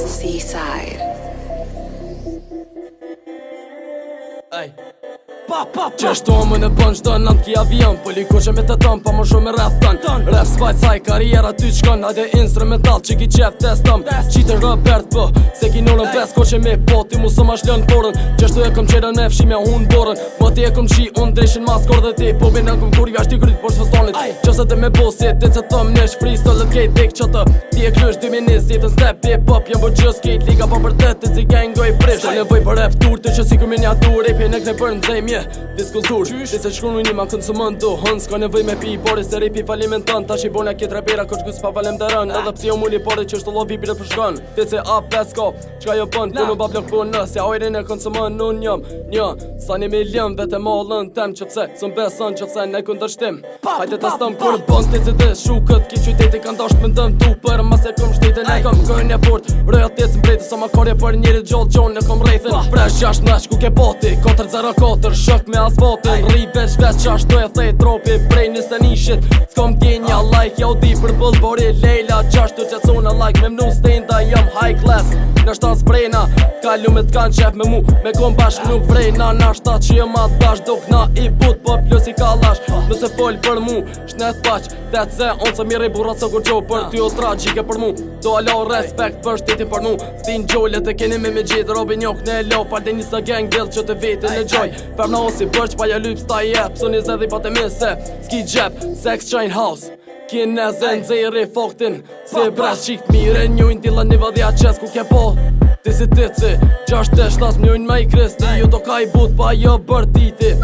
Seaside. Ej Qeshtu më në bën qdo nant ki avion Poli kushe me të ton, pa më shumë me rreth ton Rap spajt saj, karriera ty qkon Hajde instrumental që ki qef testom Qite Robert po, se ki nurën pes Kushe me po, ti mu së ma shlën forën Qeshtu e kom qeron me fshimja hun borën Mo ti e kom qi, unë dreshin mas kor dhe ti Po bina këm kur ga shti kryt por shfëstonit Qëse të me bosit, ti që thëm nesh freestyle t'kejt dik që të Ti e krysh 2020, jetën step hip hop Jem bo just kejt, liga pa për të të zi gangoj prish Shtë nevoj për rap tur, të që si kër miniatur Rapi nek ne për në zemje, diskultur Ti se shkru një ma konsumën du hën Ska nevoj me pi, pori se ripi falimentan Ta që i bona kjet rapera, kër shkus pa valem dërën Edhe psi o muli pori që shtu lovi pire për shkën Ti se up, let's go, qka jo pën Ku nu ba blok për nës, ja ojrin e konsumën Nun njëm, një, sa një milion Vete mollën tem që pse, sëm beson që pse ne kundër shtim Hajde të stëm kur bon ti të shukët Ki qyteti kan dasht më ndëm tu Për mas e kom shtetin e kom gërën e fort Rëja tjetë së mbrejtë sa ma karje për njerit gjallë gjonë E kom rejthin Fresh 6 mreq ku ke boti 404 shok me asfaltin Ri veç qash të e thej tropi Prej 21 shit S'kom genja like Ja u di për bull bori lejla Qash të qetsuna like Me mnu stenda jam high class Në shtan sprejna Kallu me t'kan qef me mu Me kom bashk nuk vrejna Na shtat që jëm atë dash Dok na i but po plus i kalash Nëse fol për mu Shnet paq Det se on se miri burat së kur gjo Për ty o tragjike për mu Do alo respekt për shtetin për mu Stin gjollet e keni me gjithë Robin jok në lo Par dhe njësa gang bill që të vetin në gjoj Ferm në osi bërq pa ja lyp sta jep Së një zedhi pa të mise Ski gjep Sex chain house Kin e zen zeri foktin Se bres qikt mire njujn Dilla një vëdhja qes ku ke po Ti si ti 6-7 njujn me i kristi Jo do ka i but pa jo bërtiti